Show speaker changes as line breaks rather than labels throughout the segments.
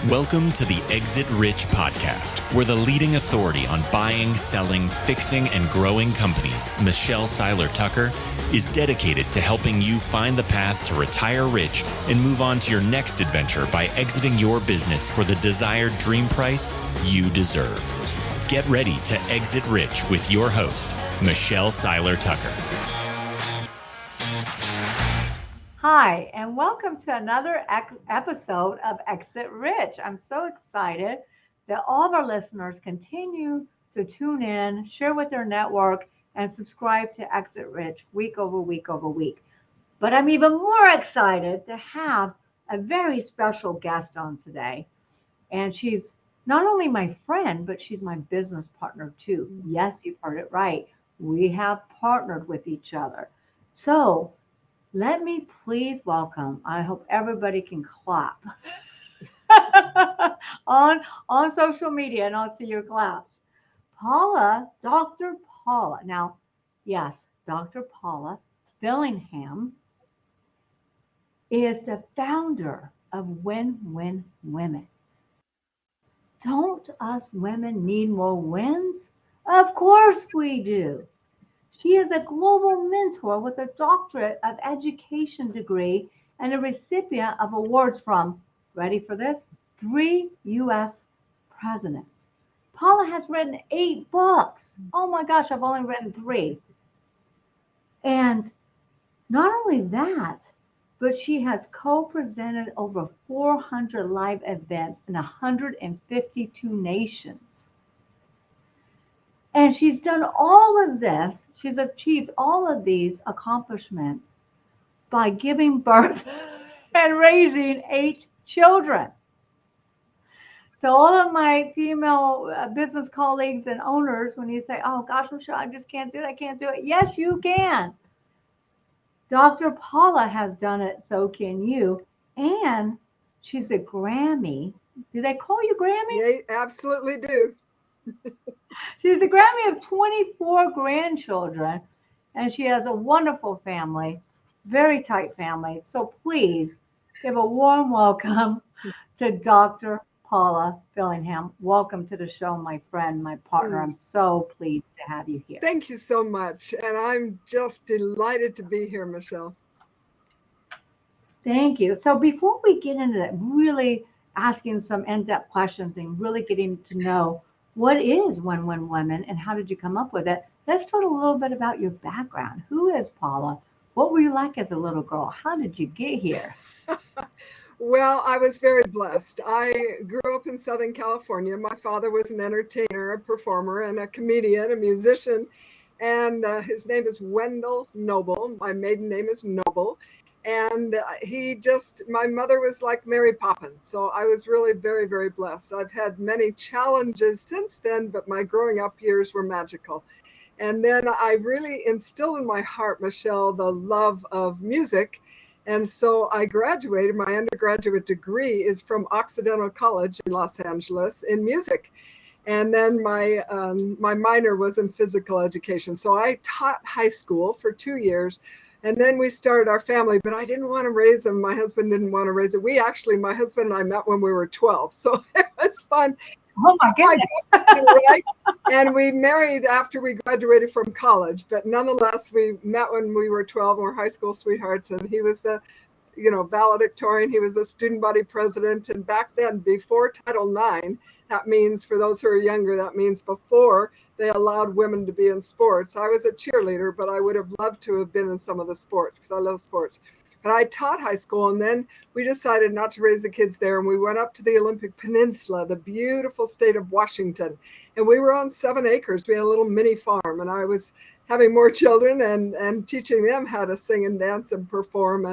Welcome to the Exit Rich podcast, where the leading authority on buying, selling, fixing, and growing companies, Michelle Seiler Tucker, is dedicated to helping you find the path to retire rich and move on to your next adventure by exiting your business for the desired dream price you deserve. Get ready to exit rich with your host, Michelle Seiler Tucker.
Hi, and welcome to another episode of Exit Rich. I'm so excited that all of our listeners continue to tune in, share with their network, and subscribe to Exit Rich week over week over week. But I'm even more excited to have a very special guest on today. And she's not only my friend, but she's my business partner too. Yes, you've heard it right. We have partnered with each other. So let me please welcome, I hope everybody can clap on social media, and I'll see your claps. Dr. Paula. Now, yes, Dr. Paula Fellingham is the founder of Win-Win Women. Don't us women need more wins? Of course we do. She is a global mentor with a doctorate of education degree and a recipient of awards from, ready for this, 3 U.S. presidents. Paula has written 8 books. Oh my gosh, I've only written 3. And not only that, but she has co-presented over 400 live events in 152 nations. And she's done all of this. She's achieved all of these accomplishments by giving birth and raising 8 children. So all of my female business colleagues and owners, when you say, oh gosh, Michelle, I just can't do it, I can't do it. Yes, you can. Dr. Paula has done it, so can you. And she's a Grammy. Do they call you Grammy?
They absolutely do.
She's a Grammy of 24 grandchildren, and she has a wonderful family, very tight family. So please give a warm welcome to Dr. Paula Fellingham. Welcome to the show, my friend, my partner. I'm so pleased to have you here.
Thank you so much. And I'm just delighted to be here, Michelle.
Thank you. So before we get into that, really asking some in-depth questions and really getting to know what is Win-Win Women and how did you come up with it? Let's talk a little bit about your background. Who is Paula? What were you like as a little girl? How did you get here?
Well, I was very blessed. I grew up in Southern California. My father was an entertainer, a performer, and a comedian, a musician. And his name is Wendell Noble. My maiden name is Noble. And my mother was like Mary Poppins. So I was really very, very blessed. I've had many challenges since then, but my growing up years were magical. And then I really instilled in my heart, Michelle, the love of music. And so I graduated. My undergraduate degree is from Occidental College in Los Angeles in music. And then my minor was in physical education. So I taught high school for 2 years. And then we started our family, but I didn't want to raise them. My husband didn't want to raise it. My husband and I met when we were 12. So it was fun.
Oh my goodness.
Right? And we married after we graduated from college. But nonetheless, we met when we were 12 and we're high school sweethearts. And he was the, valedictorian. He was the student body president. And back then, before Title IX, that means, for those who are younger, that means before they allowed women to be in sports. I was a cheerleader, but I would have loved to have been in some of the sports because I love sports. But I taught high school, and then we decided not to raise the kids there. And we went up to the Olympic Peninsula, the beautiful state of Washington. And we were on 7 acres. We had a little mini farm, and I was having more children and teaching them how to sing and dance and perform.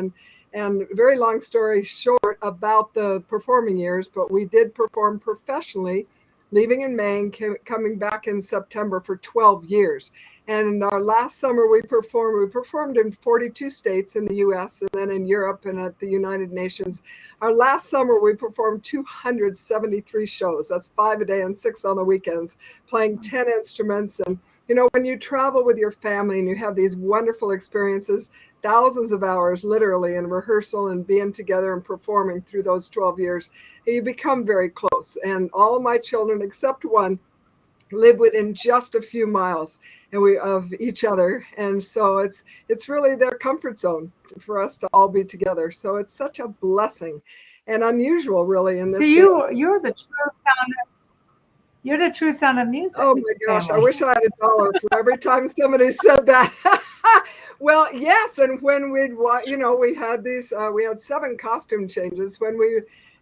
And very long story short about the performing years, but we did perform professionally, leaving in May and coming back in September for 12 years. And our last summer we performed in 42 states in the US and then in Europe and at the United Nations. Our last summer we performed 273 shows. That's 5 a day and 6 on the weekends, playing 10 instruments and when you travel with your family and you have these wonderful experiences, thousands of hours literally in rehearsal and being together and performing through those 12 years, you become very close. And all my children, except one, live within just a few miles of each other. And so it's really their comfort zone for us to all be together. So it's such a blessing and unusual, really, in this
So you're the true sound of you're the true sound of music.
Oh my gosh,
family.
I wish I had $1 for every time somebody said that. Well, yes, and when we had we had 7 costume changes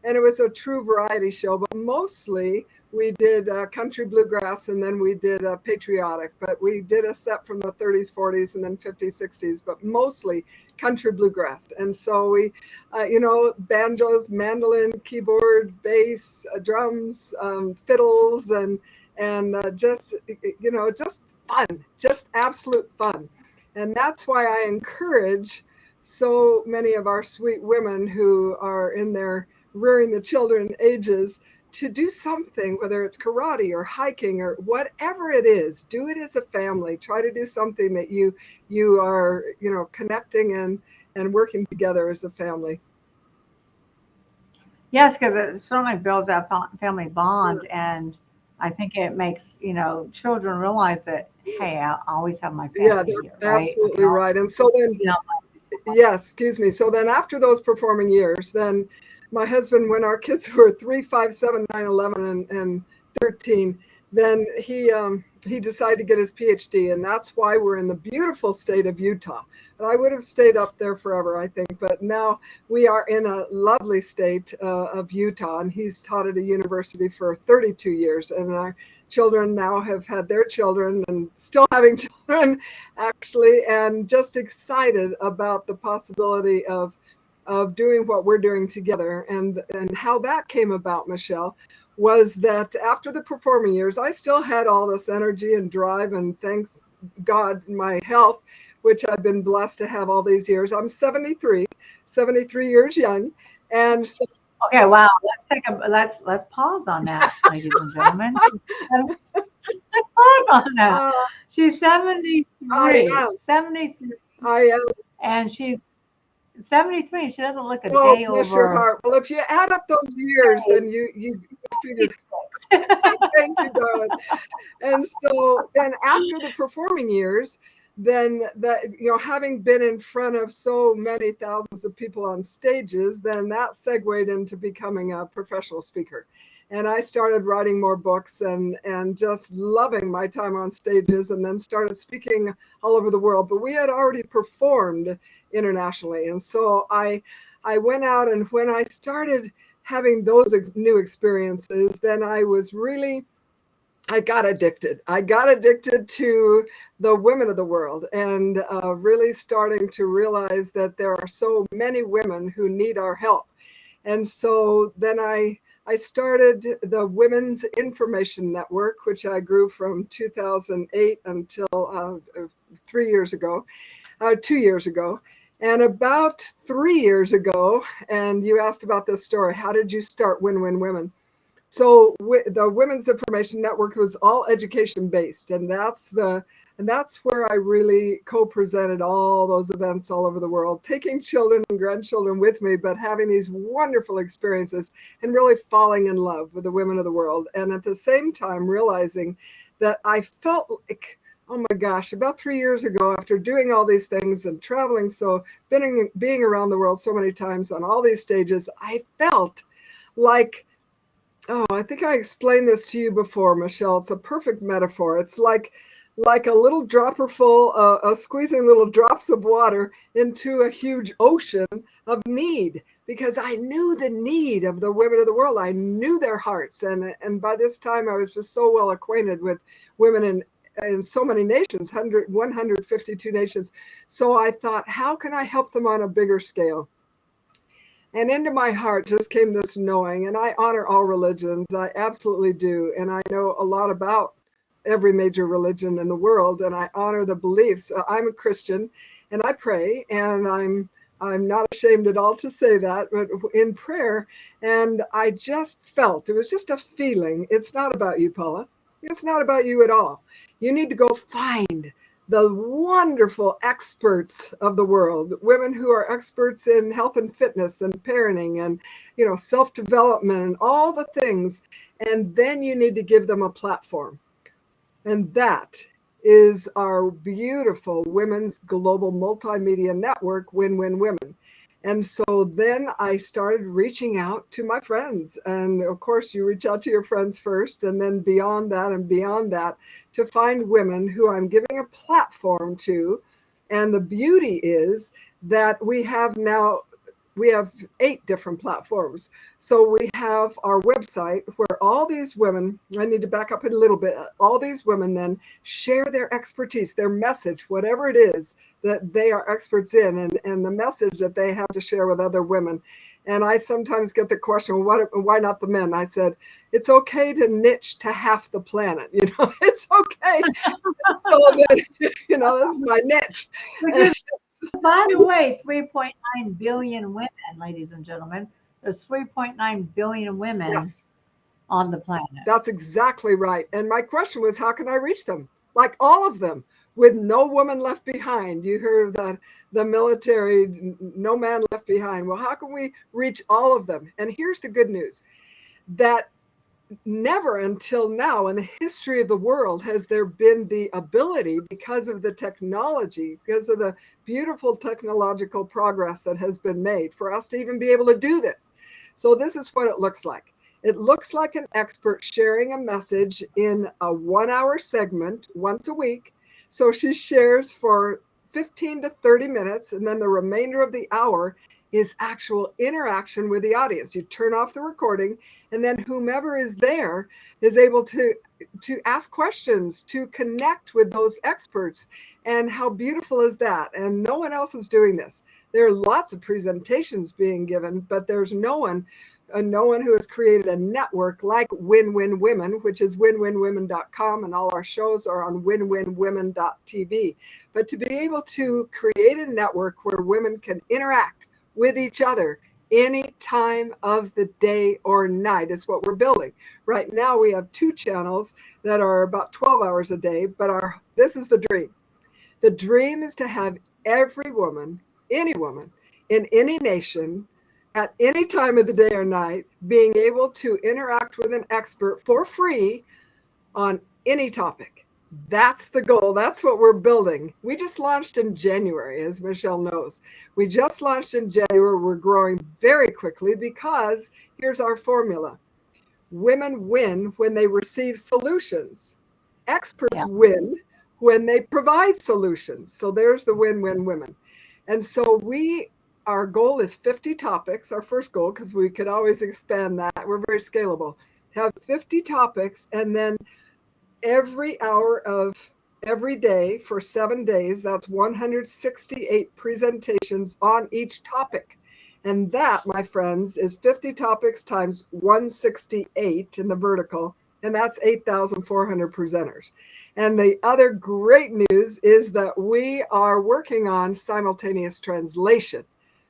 and it was a true variety show, but mostly we did country bluegrass, and then we did patriotic, but we did a set from the 30s, 40s, and then 50s, 60s, but mostly country bluegrass. And so we, banjos, mandolin, keyboard, bass, drums, fiddles, and just fun, just absolute fun. And that's why I encourage so many of our sweet women who are in their rearing the children ages to do something, whether it's karate or hiking or whatever it is. Do it as a family. Try to do something that you are connecting and working together as a family.
Yes, because it certainly builds that family bond, and I think it makes children realize that, hey, I always have my family.
Yeah, that's
here, right?
absolutely right. And so then, yes, excuse me. So then after those performing years, then my husband, when our kids were 3, 5, 7, 9, 11, and 13, then he decided to get his PhD, and that's why we're in the beautiful state of Utah. And I would have stayed up there forever, I think, but now we are in a lovely state of Utah, and he's taught at a university for 32 years, and our children now have had their children and still having children, actually, and just excited about the possibility of doing what we're doing together. And how that came about, Michelle, was that after the performing years, I still had all this energy and drive, and thanks God, my health, which I've been blessed to have all these years. I'm 73 years young. And so,
okay, wow. Let's pause on that, ladies and gentlemen. Let's pause on that. She's 73.
I am.
73.
I am.
And she's 73. She doesn't look a
Oh,
day
bless
over.
your heart. Well, if you add up those years, then you figure. Thank you, darling. And so then after the performing years, then having been in front of so many thousands of people on stages, then that segued into becoming a professional speaker. And I started writing more books and just loving my time on stages, and then started speaking all over the world. But we had already performed internationally. And so I went out, and when I started having those new experiences, then I got addicted. I got addicted to the women of the world, and really starting to realize that there are so many women who need our help. And so then I started the Women's Information Network, which I grew from 2008 until 2 years ago. And about 3 years ago, and you asked about this story, how did you start Win-Win Women? So the Women's Information Network was all education based, and that's where I really co-presented all those events all over the world, taking children and grandchildren with me, but having these wonderful experiences and really falling in love with the women of the world. And at the same time, realizing that I felt like, oh my gosh, about 3 years ago, after doing all these things and traveling, being around the world so many times on all these stages, I felt like, I think I explained this to you before, Michelle. It's a perfect metaphor. It's like a little dropper full of squeezing little drops of water into a huge ocean of need, because I knew the need of the women of the world. I knew their hearts. And by this time, I was just so well acquainted with women in so many nations, 152 nations. So I thought, how can I help them on a bigger scale? And into my heart just came this knowing, and I honor all religions. I absolutely do. And I know a lot about every major religion in the world, and I honor the beliefs. I'm a Christian, and I pray, and I'm not ashamed at all to say that, but in prayer. And I just felt, it was just a feeling. It's not about you, Paula. It's not about you at all. You need to go find the wonderful experts of the world, women who are experts in health and fitness and parenting and, self-development and all the things. And then you need to give them a platform. And that is our beautiful Women's Global Multimedia Network, Win-Win Women. And so then I started reaching out to my friends. And of course, you reach out to your friends first, and then beyond that and beyond that, to find women who I'm giving a platform to. And the beauty is that we have 8 different platforms. So we have our website where all these women, I need to back up a little bit, all these women then share their expertise, their message, whatever it is that they are experts in, and the message that they have to share with other women. And I sometimes get the question, well, why not the men? I said, it's okay to niche to half the planet. It's okay. So that, this is my niche.
By the way, 3.9 billion women, ladies and gentlemen. There's 3.9 billion women
Yes,
on the planet.
that's exactly right. And my question was, how can I reach them? Like all of them, with no woman left behind. You heard that the military, no man left behind. Well, how can we reach all of them? And here's the good news, that never until now in the history of the world has there been the ability, because of the technology, because of the beautiful technological progress that has been made, for us to even be able to do this. So this is what it looks like. It looks like an expert sharing a message in a 1-hour segment once a week. So she shares for 15 to 30 minutes, and then the remainder of the hour is actual interaction with the audience. You turn off the recording, and then whomever is there is able to ask questions, to connect with those experts. And how beautiful is that? And no one else is doing this. There are lots of presentations being given, but there's no one who has created a network like Win-Win Women, which is winwinwomen.com, and all our shows are on winwinwomen.tv. But to be able to create a network where women can interact with each other any time of the day or night is what we're building. Right now we have 2 channels that are about 12 hours a day, but this is the dream. The dream is to have every woman, any woman in any nation at any time of the day or night being able to interact with an expert for free on any topic. That's the goal. That's what we're building. We just launched in January, as Michelle knows. We just launched in January. We're growing very quickly because here's our formula. Women win when they receive solutions. Experts win when they provide solutions. So there's the win-win women. And so our goal is 50 topics, our first goal, because we could always expand that. We're very scalable. Have 50 topics, and then every hour of every day for 7 days, that's 168 presentations on each topic. And that, my friends, is 50 topics times 168 in the vertical, and that's 8,400 presenters. And the other great news is that we are working on simultaneous translation.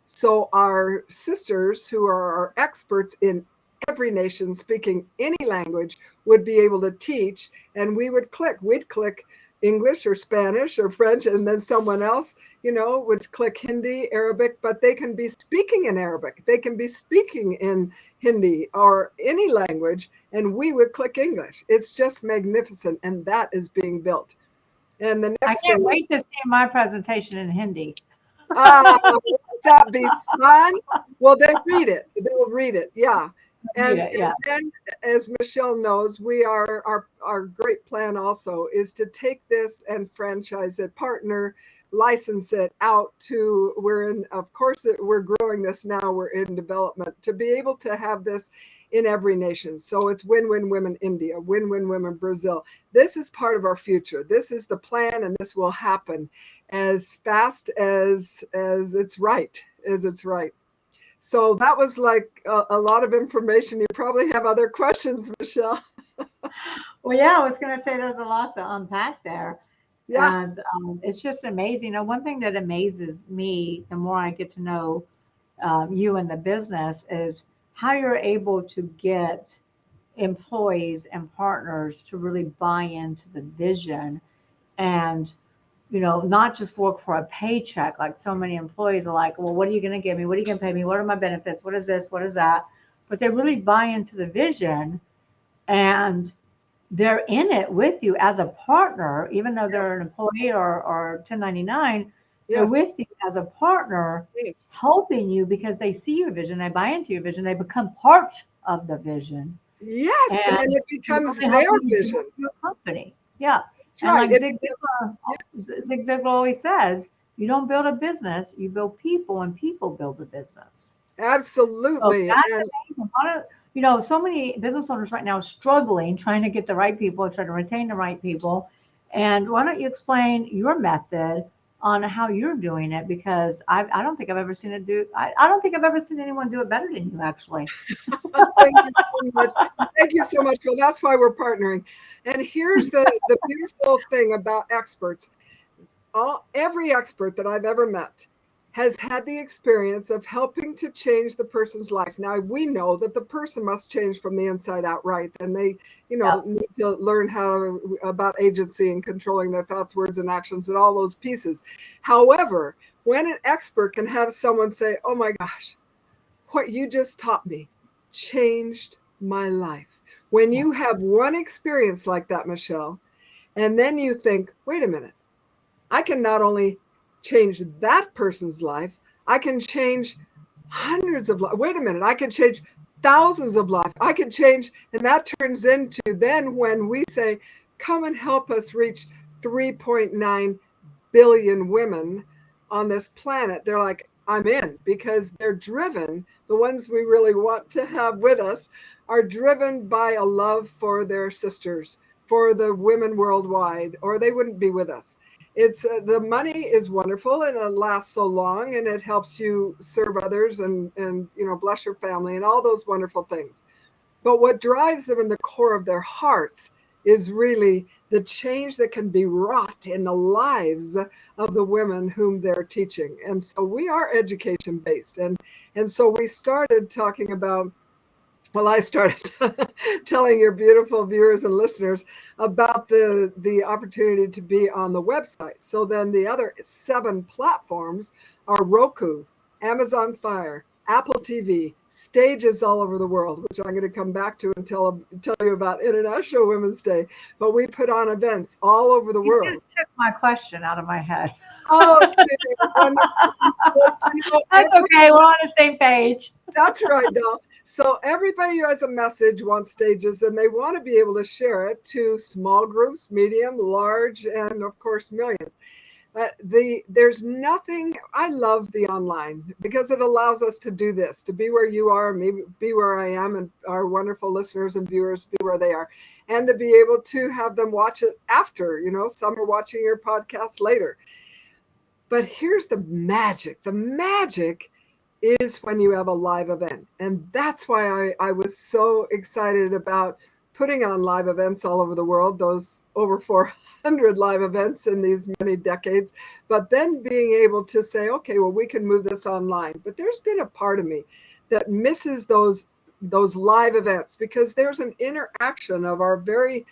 So our sisters who are our experts in every nation speaking any language would be able to teach, and we'd click English or Spanish or French, and then someone else, would click Hindi, Arabic, but they can be speaking in Arabic. They can be speaking in Hindi or any language, and we would click English. It's just magnificent, and that is being built. And the next
I can't wait to see my presentation in Hindi.
That'd be fun. Well, they read it. They will read it. Yeah. And then, as Michelle knows, our great plan also is to take this and franchise it, partner, license it out to, of course, we're growing this now, we're in development, to be able to have this in every nation. So it's Win-Win Women India, Win-Win Women Brazil. This is part of our future. This is the plan, and this will happen as fast as it's right. So that was like a lot of information. You probably have other questions, Michelle.
Well, yeah, I was going to say there's a lot to unpack there.
Yeah.
And it's just amazing. One thing that amazes me, the more I get to know you and the business, is how you're able to get employees and partners to really buy into the vision and, not just work for a paycheck. Like so many employees are like, well, what are you going to give me? What are you going to pay me? What are my benefits? What is this? What is that? But they really buy into the vision, and they're in it with you as a partner, even though they're
Yes.
an employee or 1099, they're
Yes.
with you as a partner,
Yes.
helping you because they see your vision, they buy into your vision, they become part of the vision,
Yes.
and
And it
they're
becomes
really
their
helping you build
vision.
your company. Yeah.
That's
And
right.
like
It becomes,
Zig Ziglar always says, you don't build a business, you build people, and people build a business. So
absolutely.
that's
And
amazing. So many business owners right now struggling, trying to get the right people, trying to retain the right people. And why don't you explain your method on how you're doing it? Because I don't think I've ever seen I don't think I've ever seen anyone do it better than you, actually.
thank you so much. Thank you so much, Phil. That's why we're partnering. And here's the beautiful thing about experts. Every expert that I've ever met has had the experience of helping to change the person's life. Now we know that the person must change from the inside out, right? And they,
Yeah.
need to learn about agency and controlling their thoughts, words, and actions, and all those pieces. However, when an expert can have someone say, "Oh my gosh, what you just taught me changed my life." When
Yeah.
you have one experience like that, Michelle, and then you think, "Wait a minute, I can not only change that person's life, I can change hundreds of lives. Wait a minute, I can change thousands of lives. I can change," and that turns into then when we say, "Come and help us reach 3.9 billion women on this planet." They're like, "I'm in," because they're driven. The ones we really want to have with us are driven by a love for their sisters, for the women worldwide, or they wouldn't be with us. It's the money is wonderful and it lasts so long and it helps you serve others and bless your family and all those wonderful things. But what drives them in the core of their hearts is really the change that can be wrought in the lives of the women whom they're teaching. And so we are education based. And so we started talking about, well, I started telling your beautiful viewers and listeners about the opportunity to be on the website. So then the other 7 platforms are Roku, Amazon Fire, Apple TV, stages all over the world, which I'm going to come back to and tell you about International Women's Day. But we put on events all over the
You
world.
just took my question out of my head.
Oh, wonderful.
That's okay. We're on the same page.
That's right, Doll. So everybody who has a message wants stages, and they want to be able to share it to small groups, medium, large, and of course millions. But there's nothing. I love the online because it allows us to do this, to be where you are, maybe be where I am, and our wonderful listeners and viewers be where they are, and to be able to have them watch it after. Some are watching your podcast later. But here's the magic. The magic is when you have a live event. And that's why I was so excited about putting on live events all over the world, those over 400 live events in these many decades, but then being able to say, okay, well, we can move this online. But there's been a part of me that misses those live events because there's an interaction of our very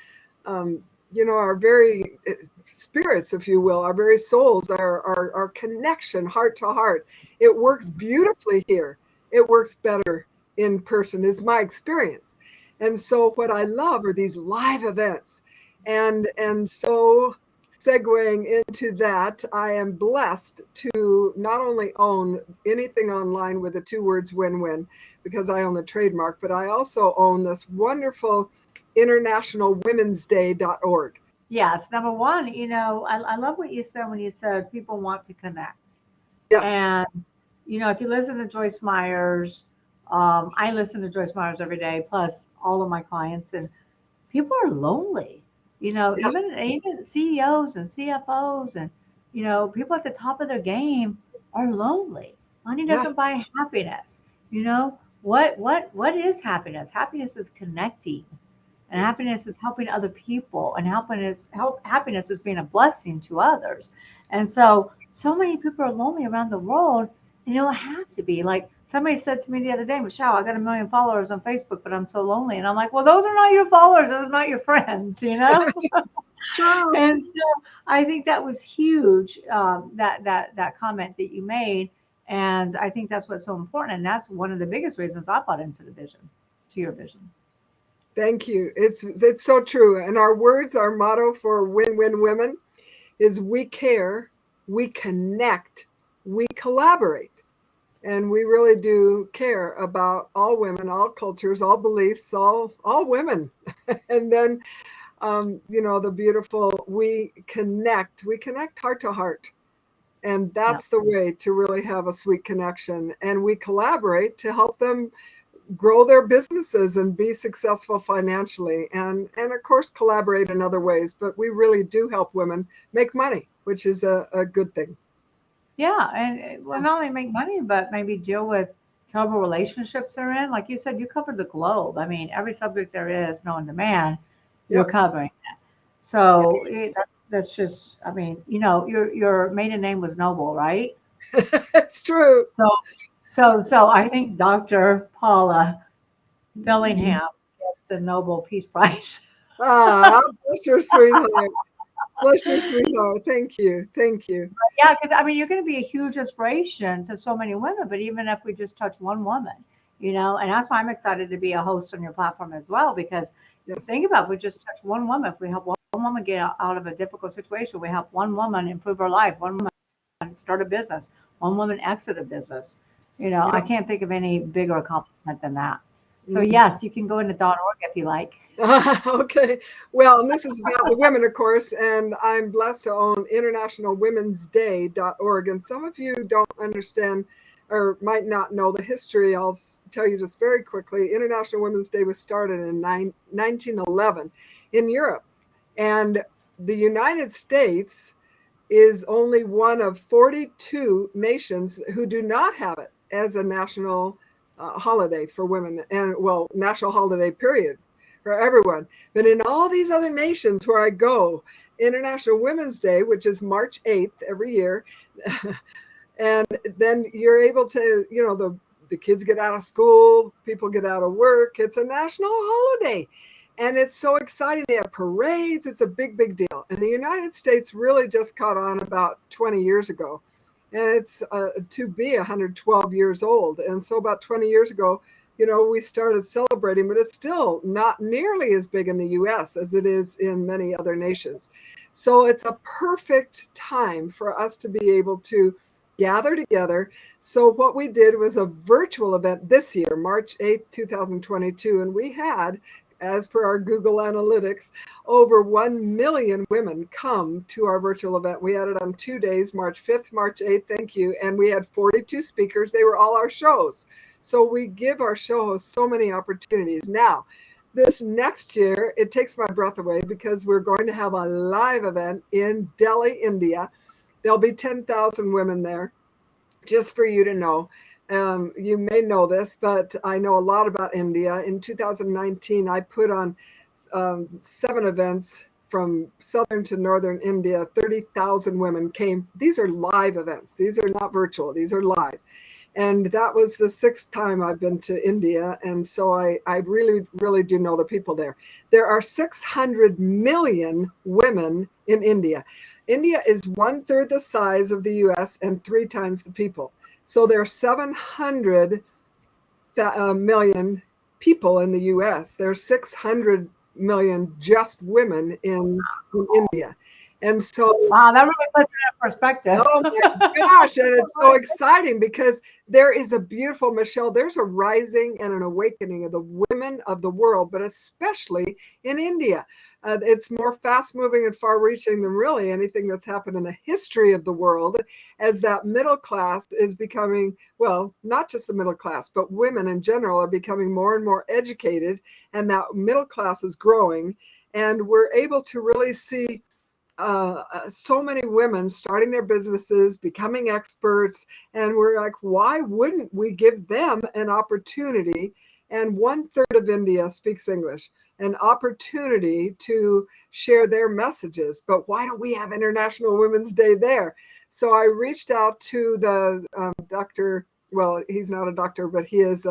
our very spirits, if you will, our very souls, our connection heart to heart. It works beautifully here. It works better in person, is my experience. And so what I love are these live events. And so segueing into that, I am blessed to not only own anything online with the 2 words win-win, because I own the trademark, but I also own this wonderful internationalwomensday.org.
Yes. Number one, I love what you said when you said people want to connect.
Yes.
And, if you listen to Joyce Myers, I listen to Joyce Myers every day, plus all of my clients, and people are lonely.
Yep.
Even CEOs and CFOs and, people at the top of their game are lonely. Money
Yeah.
doesn't buy happiness. What is happiness? Happiness is connecting. And
Yes.
happiness is helping other people, and happiness is being a blessing to others. And so many people are lonely around the world, it have to be. Like somebody said to me the other day, Michelle, I got 1 million followers on Facebook, but I'm so lonely. And I'm like, well, those are not your followers. Those are not your friends,
True.
And so I think that was huge, that comment that you made. And I think that's what's so important. And that's one of the biggest reasons I bought into the vision, to your vision.
Thank you. It's so true. And our words, our motto for Win-Win Women is we care, we connect, we collaborate. And we really do care about all women, all cultures, all beliefs, all women. And then, the beautiful, we connect heart to heart. And
Yeah.
that's the way to really have a sweet connection. And we collaborate to help them grow their businesses and be successful financially. And of course, collaborate in other ways. But we really do help women make money, which is a good thing.
Yeah. And well, not only make money, but maybe deal with terrible relationships they're in. Like you said, you covered the globe. I mean, every subject there is known to man, you're
Yep.
covering. So that's just, I mean, your maiden name was Noble, right?
It's true.
So I think Dr. Paula Fellingham gets the Nobel Peace Prize.
Ah, bless your sweetheart. Bless your sweetheart. Thank you. Thank you.
Yeah, because I mean, you're going to be a huge inspiration to so many women. But even if we just touch one woman, and that's why I'm excited to be a host on your platform as well. Because
Yes.
think about, if we just touch one woman, if we help one woman get out of a difficult situation, we help one woman improve her life, one woman start a business, one woman exit a business. I
Yep.
can't think of any bigger accomplishment than that. So
Mm.
yes, you can go into .org if you like.
Okay. Well, and this is about the women, of course, and I'm blessed to own internationalwomensday.org. And some of you don't understand or might not know the history. I'll tell you just very quickly. International Women's Day was started in 1911 in Europe. And the United States is only one of 42 nations who do not have it as a national holiday for women, and well, national holiday period for everyone. But in all these other nations where I go, International Women's Day, which is March 8th every year, and then you're able to, the kids get out of school, people get out of work. It's a national holiday. And it's so exciting. They have parades. It's a big, big deal. And the United States really just caught on about 20 years ago. And it's to be 112 years old. And so about 20 years ago, we started celebrating, but it's still not nearly as big in the US as it is in many other nations. So it's a perfect time for us to be able to gather together. So what we did was a virtual event this year, March 8th, 2022. And we had, as per our Google Analytics, over 1 million women come to our virtual event. We had it on 2 days, March 5th, March 8th, thank you. And we had 42 speakers. They were all our shows. So we give our show hosts so many opportunities. Now, this next year, it takes my breath away because we're going to have a live event in Delhi, India. There'll be 10,000 women there, just for you to know. You may know this, but I know a lot about India. In 2019, I put on 7 events from southern to northern India. 30,000 women came. These are live events. These are not virtual. These are live. And that was the 6th time I've been to India. And so I really, really do know the people there. There are 600 million women in India. India is 1/3 the size of the US and 3 times the people. So there are 700 million people in the US. There's 600 million just women in India. And so,
Wow, that really puts it in perspective.
oh my gosh, and it's so exciting because there is a beautiful, Michelle, there's a rising and an awakening of the women of the world, but especially in India. It's more fast-moving and far-reaching than really anything that's happened in the history of the world, as that middle class is becoming, well, not just the middle class, but women in general are becoming more and more educated, and that middle class is growing, and we're able to really see so many women starting their businesses, becoming experts, and we're like, why wouldn't we give them an opportunity? And 1/3 of India speaks English, an opportunity to share their messages. But why don't we have International Women's Day there? So I reached out to the doctor. Well, he's not a doctor, but he is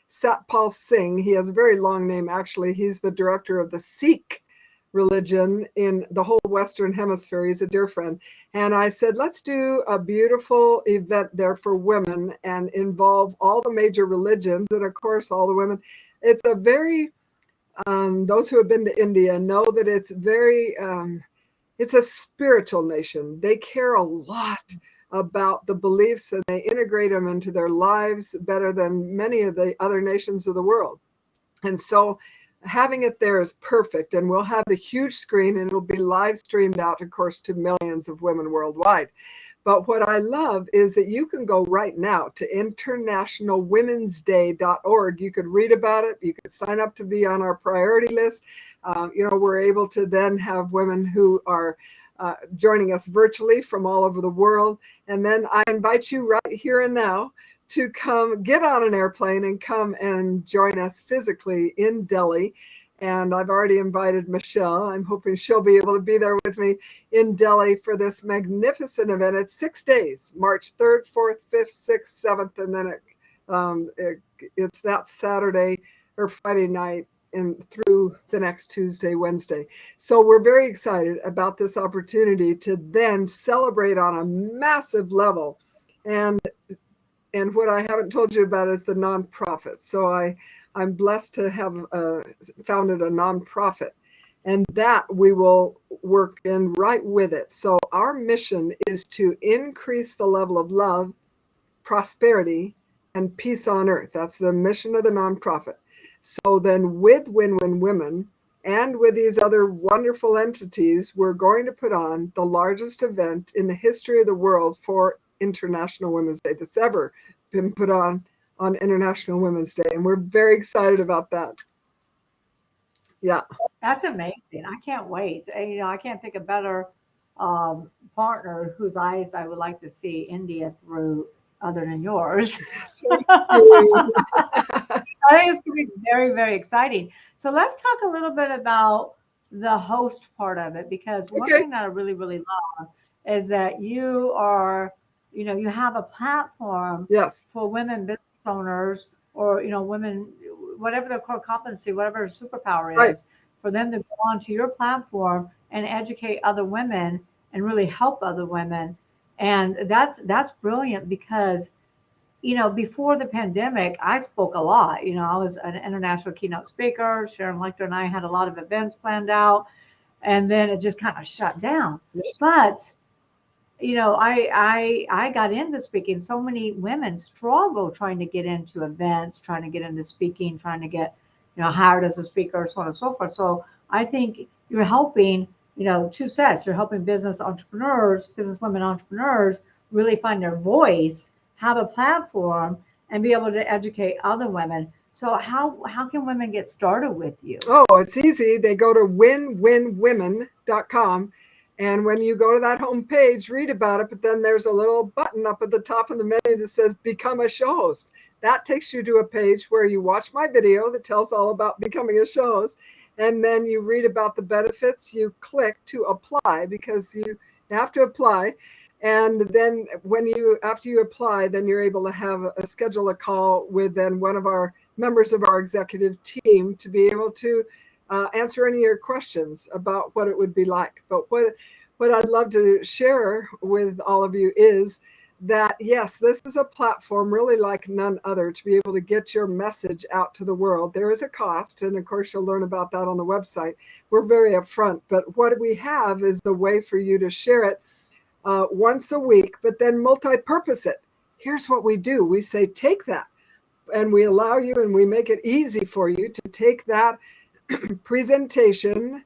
Satpal Singh. He has a very long name, actually. He's the director of the Sikh religion in the whole Western Hemisphere. He's a dear friend. And I said, let's do a beautiful event there for women and involve all the major religions and, of course, all the women. It's a very, those who have been to India know that it's very, it's a spiritual nation. They care a lot about the beliefs and they integrate them into their lives better than many of the other nations of the world. And so having it there is perfect. And we'll have the huge screen and it'll be live streamed out, of course, to millions of women worldwide. But what I love is that you can go right now to internationalwomensday.org. You could read about it. You could sign up to be on our priority list. We're able to then have women who are joining us virtually from all over the world. And then I invite you right here and now to come get on an airplane and come and join us physically in Delhi. And I've already invited Michelle. I'm hoping she'll be able to be there with me in Delhi for this magnificent event. It's 6 days, March 3rd, 4th, 5th, 6th, 7th, and then it's that Saturday or Friday night and through the next Tuesday, Wednesday. So we're very excited about this opportunity to then celebrate on a massive level. And what I haven't told you about is the nonprofit. So I'm blessed to have founded a nonprofit, and that we will work in right with it. So our mission is to increase the level of love, prosperity, and peace on earth. That's the mission of the nonprofit. So then with Win-Win Women and with these other wonderful entities, we're going to put on the largest event in the history of the world for International Women's Day that's ever been put on International Women's Day. And we're very excited about that. Yeah.
That's amazing. I can't wait. And, I can't think of better partner whose eyes I would like to see India through other than yours. I think it's going to be very, very exciting. So let's talk a little bit about the host part of it, because one thing that I really, really love is that you are, you have a platform for women business owners or, women, whatever their core competency, whatever superpower is, for them to go onto your platform and educate other women and really help other women. And that's brilliant because, before the pandemic, I spoke a lot. I was an international keynote speaker. Sharon Lecter and I had a lot of events planned out, and then it just kind of shut down. But, I got into speaking. So many women struggle trying to get into events, trying to get into speaking, trying to get, hired as a speaker, so on and so forth. So I think you're helping, two sets. You're helping businesswomen entrepreneurs really find their voice, have a platform, and be able to educate other women. So how can women get started with you?
Oh, it's easy. They go to winwinwomen.com. And when you go to that homepage, read about it. But then there's a little button up at the top of the menu that says become a show host. That takes you to a page where you watch my video that tells all about becoming a show host. And then you read about the benefits. You click to apply because you have to apply. And then after you apply, then you're able to schedule a call with then one of our members of our executive team to be able to answer any of your questions about what it would be like. But what I'd love to share with all of you is that, yes, this is a platform really like none other to be able to get your message out to the world. There is a cost, and of course, you'll learn about that on the website. We're very upfront, but what we have is the way for you to share it once a week, but then multi-purpose it. Here's what we do. We say, take that, and we allow you and we make it easy for you to take that presentation,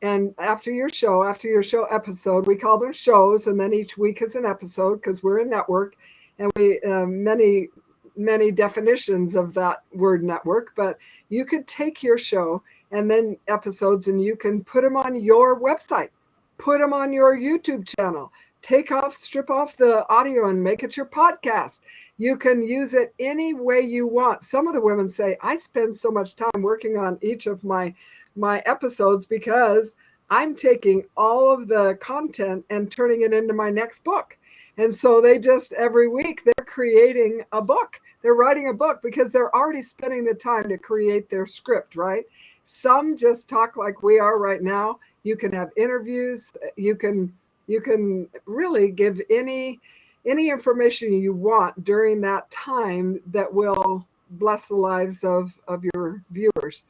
and after your show episode, we call them shows, and then each week is an episode because we're a network, and we many definitions of that word network. But you could take your show and then episodes, and you can put them on your website, put them on your YouTube channel, strip off the audio and make it your podcast. You can use it any way you want. Some of the women say, I spend so much time working on each of my episodes because I'm taking all of the content and turning it into my next book. And so they just every week they're creating a book. They're writing a book because they're already spending the time to create their script, right? Some just talk like we are right now. You can have interviews. You can really give any information you want during that time that will bless the lives of your viewers.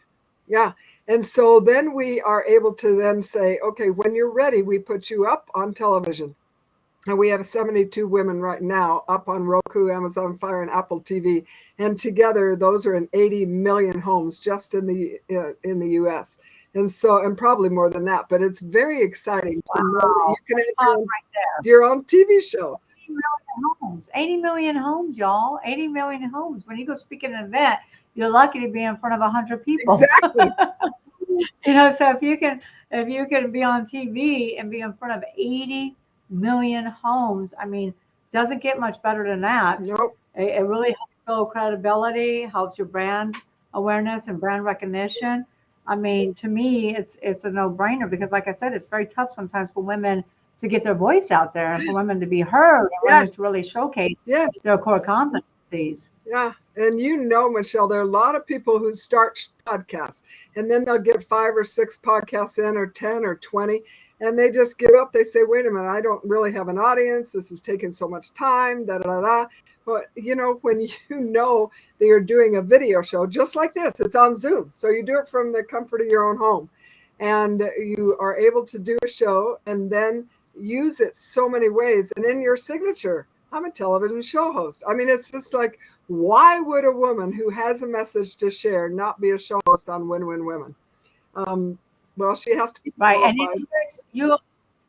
Yeah. And so then we are able to then say, okay, when you're ready, we put you up on television. And we have 72 women right now up on Roku, Amazon Fire, and Apple TV. And together, those are in 80 million homes just in the U.S. And probably more than that. But it's very exciting to know that you can have your own TV show.
80 million homes. 80 million homes, y'all. 80 million homes. When you go speak at an event, you're lucky to be in front of 100 people.
Exactly.
So if you can be on TV and be in front of 80 million homes, I mean, doesn't get much better than that.
Nope.
It really helps build credibility, helps your brand awareness and brand recognition. I mean, to me, it's a no-brainer because, like I said, it's very tough sometimes for women to get their voice out there and for women to be heard and women to really showcase their core competencies.
Yeah. And Michelle, there are a lot of people who start podcasts and then they'll get 5 or 6 podcasts in or 10 or 20 and they just give up. They say, wait a minute, I don't really have an audience. This is taking so much time, da, da, da. But, when that you're doing a video show just like this, it's on Zoom. So you do it from the comfort of your own home and you are able to do a show and then use it so many ways. And in your signature, I'm a television show host. I mean, it's just like, why would a woman who has a message to share not be a show host on Win Win Women? Well, she has to be
right. And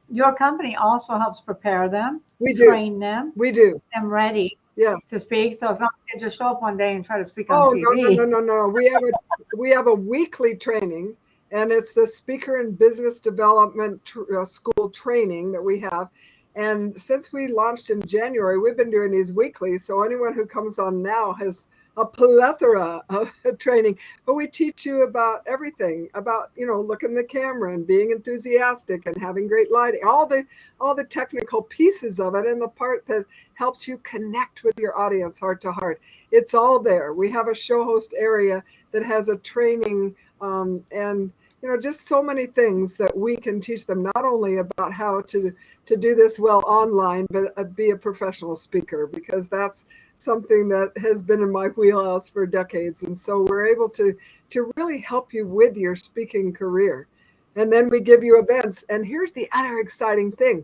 your company also helps prepare them, train them,
we do,
get them ready to speak. So it's not like they just show up one day and try to speak on TV.
No. We have a weekly training, and it's the Speaker and Business Development School training that we have. And since we launched in January, we've been doing these weekly. So anyone who comes on now has a plethora of training. But we teach you about everything, about, looking in the camera and being enthusiastic and having great lighting, all the technical pieces of it, and the part that helps you connect with your audience heart to heart. It's all there. We have a show host area that has a training and just so many things that we can teach them, not only about how to do this well online, but be a professional speaker, because that's something that has been in my wheelhouse for decades. And so we're able to really help you with your speaking career. And then we give you events. And here's the other exciting thing.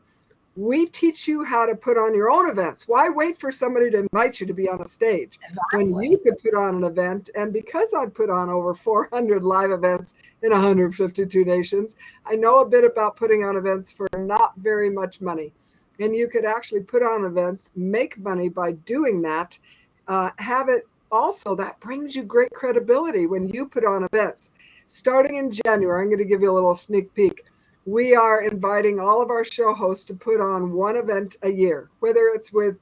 We teach you how to put on your own events. Why wait for somebody to invite you to be on a stage when you could put on an event? And because I've put on over 400 live events in 152 nations, I know a bit about putting on events for not very much money. And you could actually put on events, make money by doing that. Have it also, that brings you great credibility when you put on events. Starting in January, I'm going to give you a little sneak peek. We are inviting all of our show hosts to put on one event a year, whether it's with,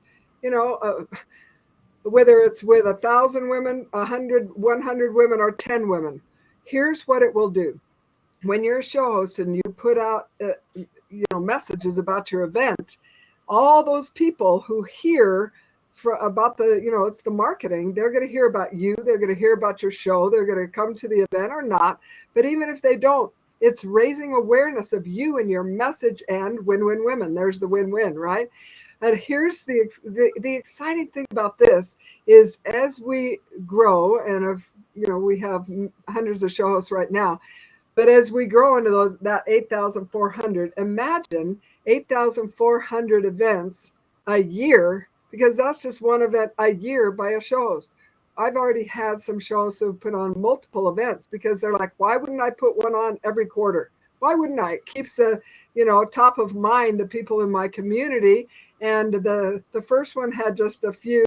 whether it's with 1,000 women, 100 women, or 10 women. Here's what it will do. When you're a show host and you put out, messages about your event, all those people who hear about it's the marketing, they're going to hear about you. They're going to hear about your show. They're going to come to the event or not. But even if they don't, it's raising awareness of you and your message and Win-Win Women. There's the win-win, right? And here's the exciting thing about this is as we grow, and we have hundreds of show hosts right now, but as we grow into that 8,400, imagine 8,400 events a year, because that's just one event a year by a show host. I've already had some shows who've put on multiple events because they're like, why wouldn't I put one on every quarter? Why wouldn't I? It keeps top of mind the people in my community. And the first one had just a few,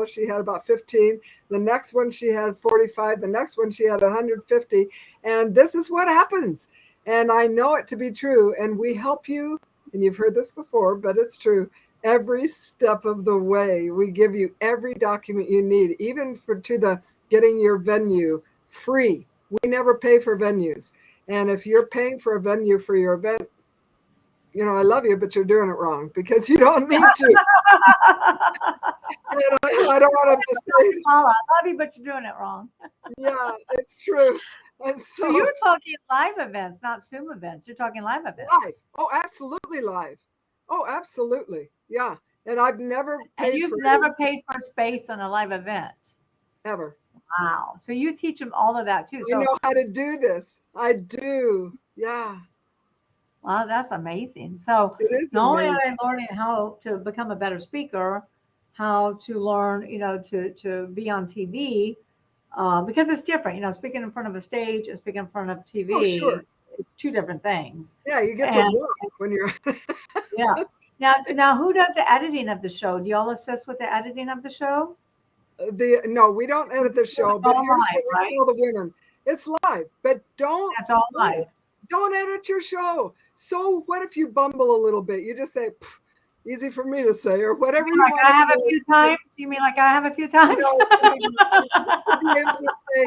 she had about 15. The next one she had 45. The next one she had 150. And this is what happens. And I know it to be true. And we help you. And you've heard this before, but it's true. Every step of the way, we give you every document you need, even to the getting your venue free. We never pay for venues. And if you're paying for a venue for your event, I love you, but you're doing it wrong because you don't need to. And I don't want them to say,
Paula, I love you, but you're doing it wrong.
yeah, it's true. And
So you're talking live events, not Zoom events. You're talking live events.
live. Oh, absolutely live. Oh, absolutely. Yeah. And I've never paid
And you've
for
never paid for space on a live event.
ever.
Wow. So you teach them all of that too.
I
So
know how to do this. I do. Yeah.
wow, that's amazing. So
It is
not only are
amazing.
they learning how to become a better speaker, how to learn, to be on TV, because it's different. Speaking in front of a stage and speaking in front of
Oh,
TV,
sure.
it's two different things.
Yeah, you get to
And
walk when you're
yeah. Now, who does the editing of the show? Do y'all assist with the editing of the show?
no, we don't edit the show,
It's
but
all
here's
live,
what we
right?
tell the women. It's live, but
That's all live.
don't edit your show. So what if you bumble a little bit? You just say, easy for me to say, or whatever you
Like
want
I
to
have a
do.
few times? You mean like I have a few times?
No, be able to say,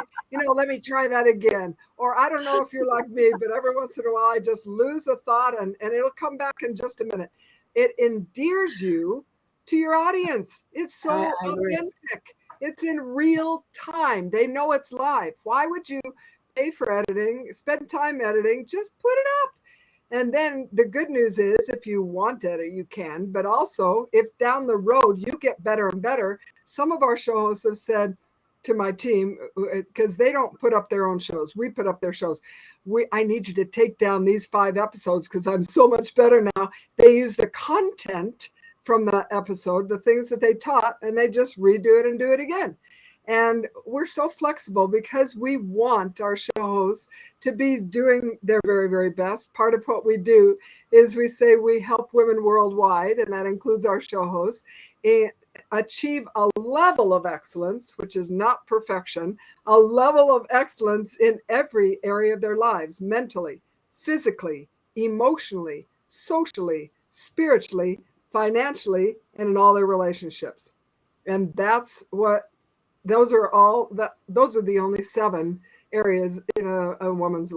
let me try that again. Or I don't know if you're like me, but every once in a while I just lose a thought and it'll come back in just a minute. It endears you to your audience. It's so
I agree.
authentic. It's in real time. They know it's live. Why would you pay for editing, spend time editing? Just put it up. And then the good news is if you want it, you can. But also, if down the road you get better and better, some of our show hosts have said to my team, because they don't put up their own shows, we put up their shows. I need you to take down these 5 episodes because I'm so much better now. They use the content from that episode, the things that they taught, and they just redo it and do it again. And we're so flexible because we want our show hosts to be doing their very, very best. Part of what we do is we say we help women worldwide, and that includes our show hosts, achieve a level of excellence, which is not perfection, a level of excellence in every area of their lives, mentally, physically, emotionally, socially, spiritually, financially, and in all their relationships. And those are the only 7 areas in a woman's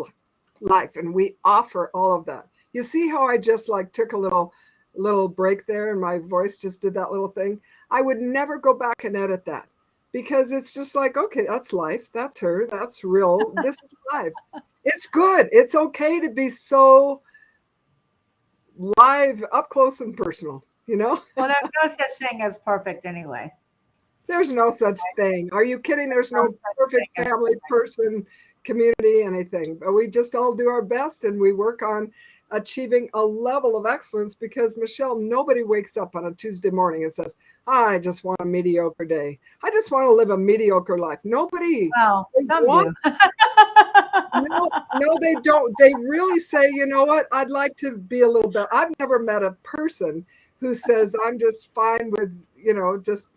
life, and we offer all of that. You see how I just took a little break there and my voice just did that little thing? I would never go back and edit that because it's just okay, that's life, that's her, that's real, this is live. It's good. It's okay to be so live, up close and personal,
Well, there's no such thing as perfect anyway.
There's no such thing. Are you kidding? There's no perfect family, person, community, anything. But we just all do our best and we work on achieving a level of excellence because, Michelle, nobody wakes up on a Tuesday morning and says, I just want a mediocre day. I just want to live a mediocre life. Nobody.
Well, some do.
No, they don't. They really say, you know what? I'd like to be a little bit. I've never met a person who says, I'm just fine with, just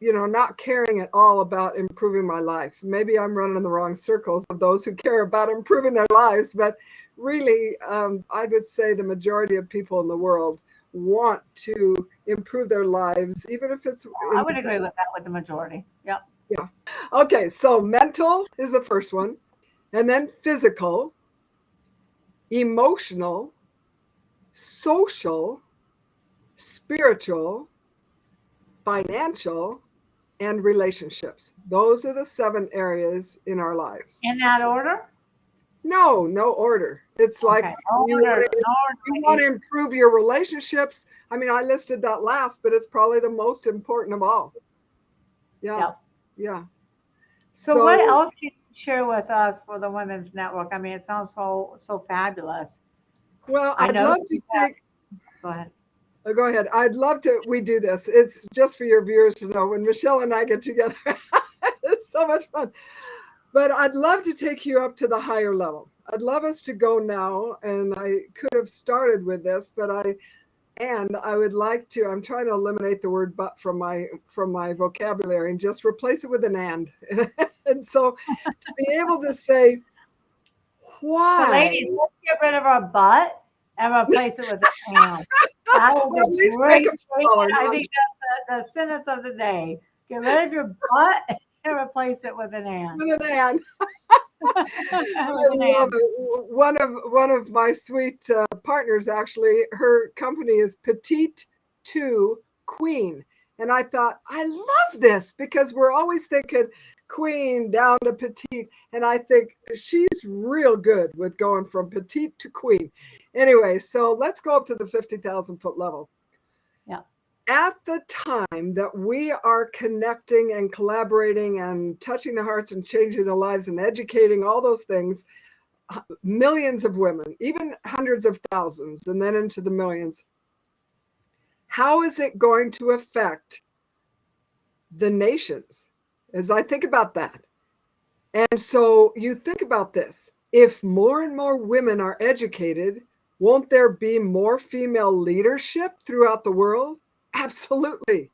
not caring at all about improving my life. Maybe I'm running in the wrong circles of those who care about improving their lives, but really, I would say the majority of people in the world want to improve their lives, even if it's.
I would agree with that with the majority. Yep.
Yeah. Okay, so mental is the first one, and then physical, emotional, social, spiritual, financial, and relationships. Those are the 7 areas in our lives.
In that order?
No order. It's like you want to improve your relationships. I mean, I listed that last, but it's probably the most important of all. Yeah.
Yep.
Yeah.
So what else can you share with us for the Women's Network? I mean, it sounds so fabulous.
Well, I'd love to take.
Go ahead.
Go ahead. I'd love to. We do this. It's just for your viewers to know. When Michelle and I get together, it's so much fun. But I'd love to take you up to the higher level. I'd love us to go now, and I could have started with this, but I would like to. I'm trying to eliminate the word "but" from my vocabulary and just replace it with an "and." And so, to be able to say, why?
So, ladies, let's get rid of our "but" and replace it with an "and." That is a great. I think that's the sentence of the day. Get rid of your "but" and replace it with an "and."
With an "and." I love it. One of my sweet partners, actually, her company is Petite to Queen. And I thought, I love this because we're always thinking queen down to petite. And I think she's real good with going from petite to queen. Anyway, so let's go up to the 50,000 foot level.
Yeah.
At the time that we are connecting and collaborating and touching the hearts and changing the lives and educating, all those things, millions of women, even hundreds of thousands, and then into the millions. How is it going to affect the nations? As I think about that. And so you think about this. If more and more women are educated, won't there be more female leadership throughout the world? Absolutely.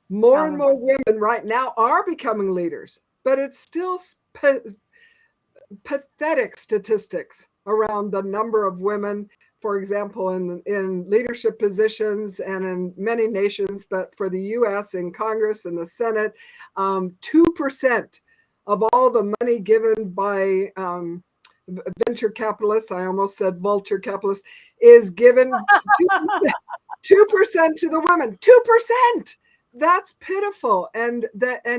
More and more women right now are becoming leaders, but it's still pathetic statistics around the number of women, for example, in leadership positions and in many nations, but for the US in Congress and the Senate, 2% of all the money given by venture capitalists, I almost said vulture capitalists, is given 2% to the women. 2%. That's pitiful. And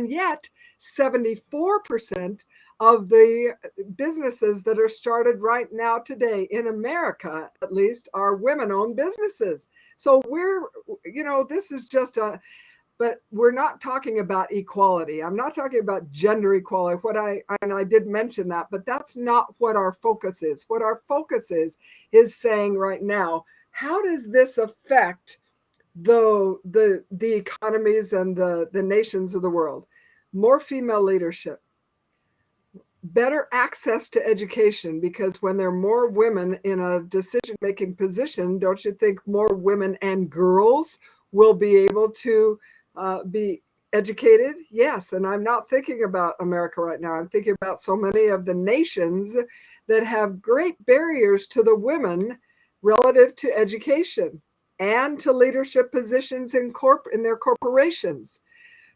yet 74% of the businesses that are started right now today in America, at least, are women-owned businesses. So this is just but we're not talking about equality. I'm not talking about gender equality. I did mention that, but that's not what our focus is. What our focus is saying right now, how does this affect the economies and the nations of the world? More female leadership, better access to education, because when there are more women in a decision-making position, don't you think more women and girls will be able to be educated? Yes, and I'm not thinking about America right now. I'm thinking about so many of the nations that have great barriers to the women relative to education and to leadership positions in their corporations.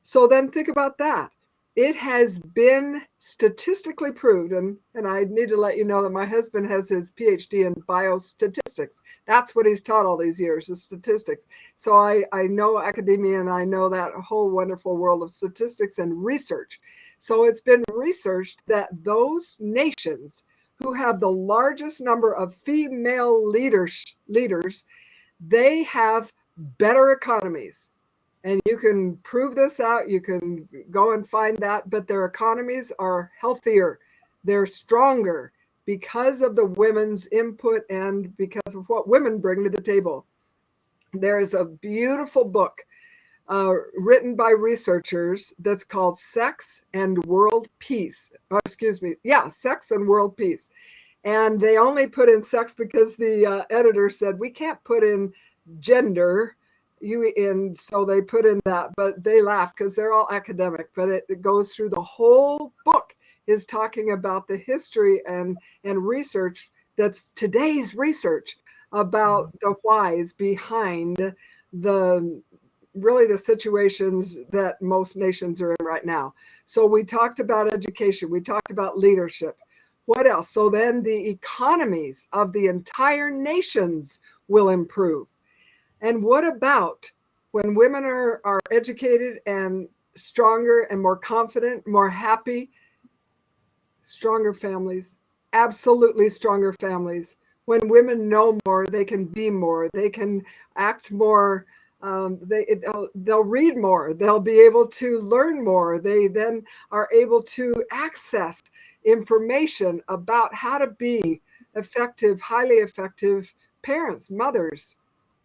So then think about that. It has been statistically proved, and I need to let you know that my husband has his PhD in biostatistics. That's what he's taught all these years, is statistics. So I know academia, and I know that whole wonderful world of statistics and research. So it's been researched that those nations who have the largest number of female leaders, they have better economies. And you can prove this out. You can go and find that. But their economies are healthier. They're stronger because of the women's input and because of what women bring to the table. There's a beautiful book written by researchers that's called Sex and World Peace. Sex and World Peace. And they only put in sex because the editor said, we can't put in gender. So they put in that, but they laugh because they're all academic, but it goes through the whole book, is talking about the history and research that's today's research about the whys behind the situations that most nations are in right now. So we talked about education, we talked about leadership. What else? So then the economies of the entire nations will improve. And what about when women are educated and stronger and more confident, more happy? Stronger families, absolutely stronger families. When women know more, they can be more, they can act more, they'll read more, they'll be able to learn more. They then are able to access information about how to be effective, highly effective parents, mothers,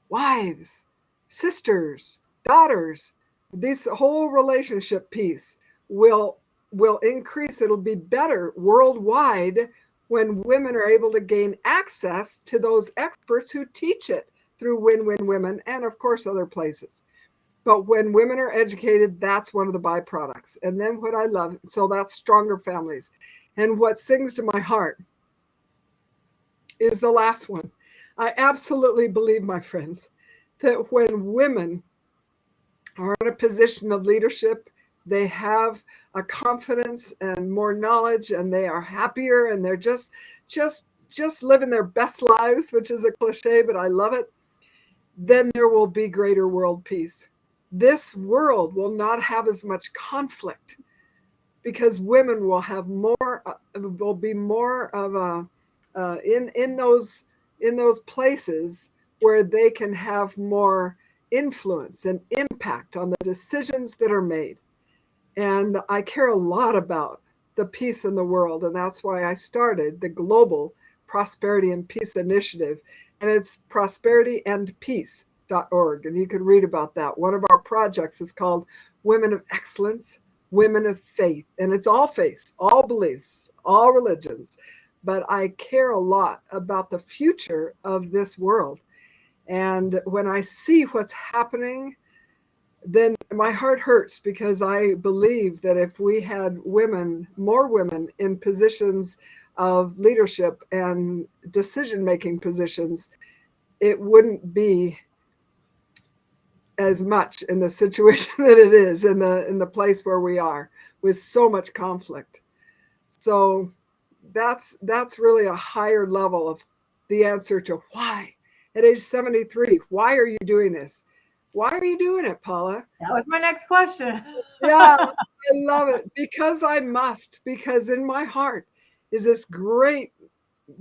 wives, sisters, daughters. This whole relationship piece will increase. It'll be better worldwide when women are able to gain access to those experts who teach it through Win-Win Women and, of course, other places. But when women are educated, that's one of the byproducts. And then what I love, so that's stronger families. And what sings to my heart is the last one. I absolutely believe, my friends, that when women are in a position of leadership They have a confidence and more knowledge, and they are happier, and they're just living their best lives, which is a cliche, but I love it. Then there will be greater world peace. This world will not have as much conflict because women will have more, will be more of in those places where they can have more influence and impact on the decisions that are made. And I care a lot about the peace in the world, and that's why I started the Global Prosperity and Peace Initiative, and it's prosperityandpeace.org, and you can read about that. One of our projects is called Women of Excellence, Women of Faith, and it's all faiths, all beliefs, all religions, but I care a lot about the future of this world. And when I see what's happening, then my heart hurts, because I believe that if we had women, more women in positions of leadership and decision-making positions, it wouldn't be as much in the situation that it is in the place where we are, with so much conflict. So that's really a higher level of the answer to why. At age 73, why are you doing this? Why are you doing it, Paula?
That was my next question.
Yeah, I love it. Because I must, because in my heart is this great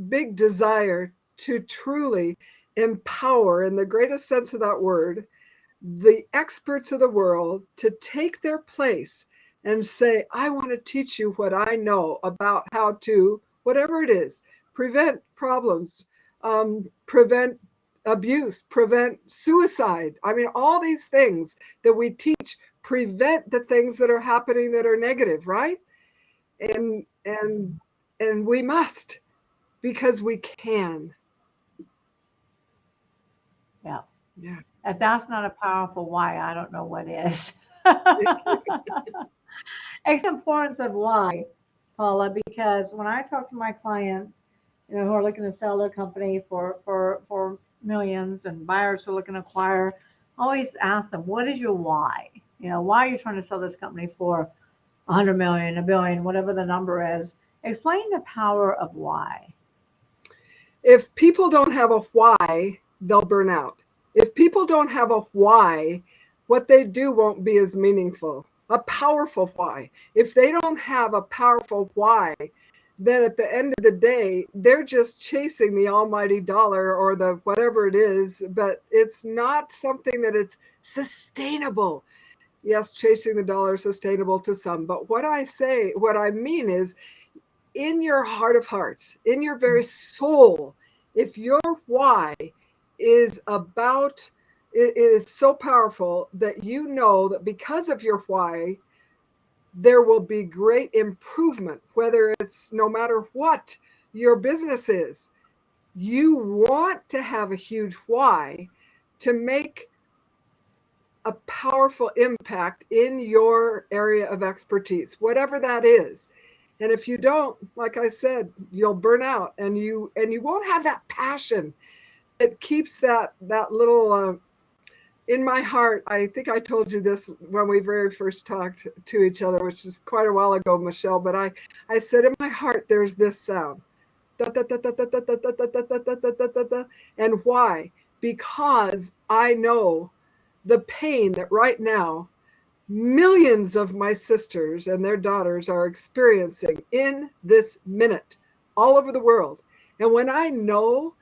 big desire to truly empower, in the greatest sense of that word, the experts of the world to take their place and say, I want to teach you what I know about how to, whatever it is, prevent problems, prevent abuse, prevent suicide. I mean, all these things that we teach prevent the things that are happening that are negative, right? And we must, because we can.
Yeah.
Yeah.
If that's not a powerful why, I don't know what is. It's the importance of why, Paula, because when I talk to my clients, who are looking to sell their company for millions, and buyers who are looking to acquire, I always ask them, what is your why? Why are you trying to sell this company for 100 million, a billion, whatever the number is? Explain the power of why.
If people don't have a why, they'll burn out. If people don't have a why, what they do won't be as meaningful. A powerful why. If they don't have a powerful why, then at the end of the day, they're just chasing the almighty dollar or the whatever it is, but it's not something that is sustainable. Yes, chasing the dollar is sustainable to some, but what I mean is, in your heart of hearts, in your very soul, if your why is about, it is so powerful that you know that because of your why, there will be great improvement, whether it's no matter what your business is. You want to have a huge why to make a powerful impact in your area of expertise, whatever that is. And if you don't, like I said, you'll burn out, and you won't have that passion that keeps that little in my heart. I think I told you this when we very first talked to each other, which is quite a while ago, Michelle, but I said, in my heart, there's this sound. And why? Because I know the pain that right now millions of my sisters and their daughters are experiencing in this minute all over the world. And when I know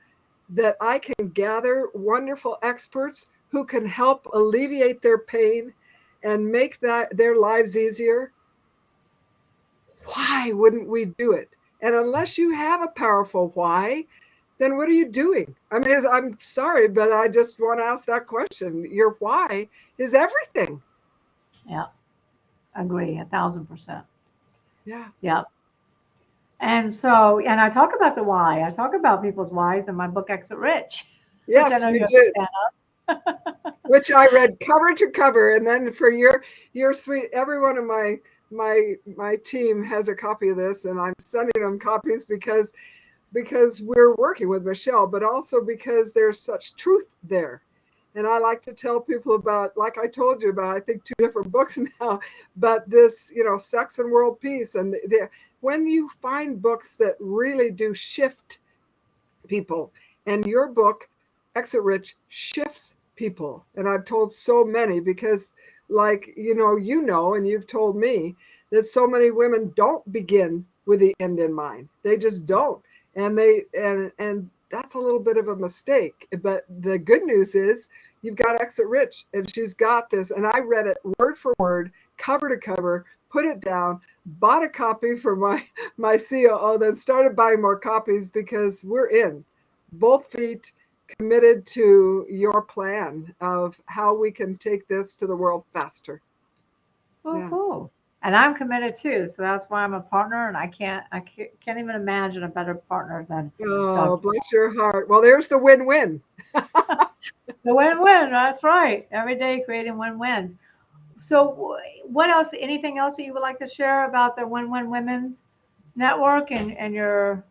that I can gather wonderful experts who can help alleviate their pain and make their lives easier, why wouldn't we do it? And unless you have a powerful why, then what are you doing? I mean, I'm sorry, but I just want to ask that question. Your why is everything.
Yeah, agree 1,000%.
Yeah.
Yeah. And so, and I talk about the why. I talk about people's whys in my book, Exit Rich.
Yes,
which I know
you
you're
did.
a fan of.
Which I read cover to cover, and then for your sweet, every one of my team has a copy of this, and I'm sending them copies because we're working with Michelle, but also because there's such truth there. And I like to tell people about, like I told you about, I think 2 different books now, but this, Sex and World Peace. And when you find books that really do shift people, and your book, Exit Rich, shifts people. And I've told so many because, like, and you've told me that so many women don't begin with the end in mind. They just don't. And and that's a little bit of a mistake. But the good news is you've got Exit Rich, and she's got this. And I read it word for word, cover to cover, put it down, bought a copy for my COO, then started buying more copies because we're in both feet, committed to your plan of how we can take this to the world faster.
Cool. And I'm committed too, so that's why I'm a partner, and I can't even imagine a better partner than
Oh,
Dr.
bless your heart. Well, there's the win-win.
The win-win. That's right. Every day creating win-wins. So, what else? Anything else that you would like to share about the Win-Win Women's Network and your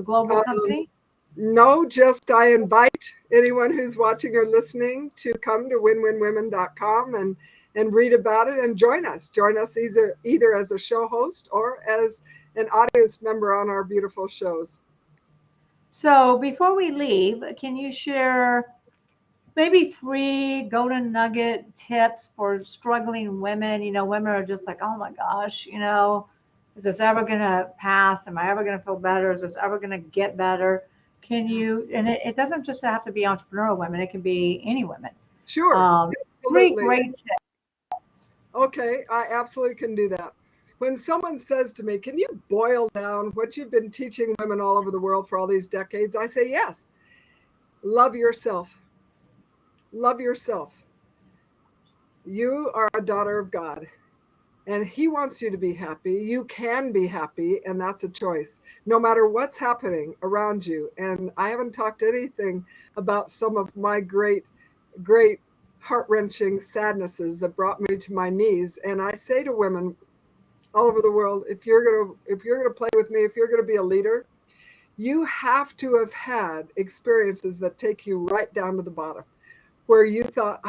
global company?
No, just I invite anyone who's watching or listening to come to winwinwomen.com and read about it and join us. Join us either as a show host or as an audience member on our beautiful shows.
So before we leave, can you share maybe 3 golden nugget tips for struggling women? Women are just like, oh my gosh, is this ever going to pass? Am I ever going to feel better? Is this ever going to get better? Can you, and it doesn't just have to be entrepreneurial women, it can be any women.
Sure.
3 great tips.
Okay, I absolutely can do that. When someone says to me, can you boil down what you've been teaching women all over the world for all these decades? I say, yes. Love yourself. Love yourself. You are a daughter of God, and He wants you to be happy. You can be happy, and that's a choice, no matter what's happening around you. And I haven't talked anything about some of my great, great heart-wrenching sadnesses that brought me to my knees. And I say to women all over the world, if you're gonna play with me, if you're gonna be a leader, you have to have had experiences that take you right down to the bottom, where you thought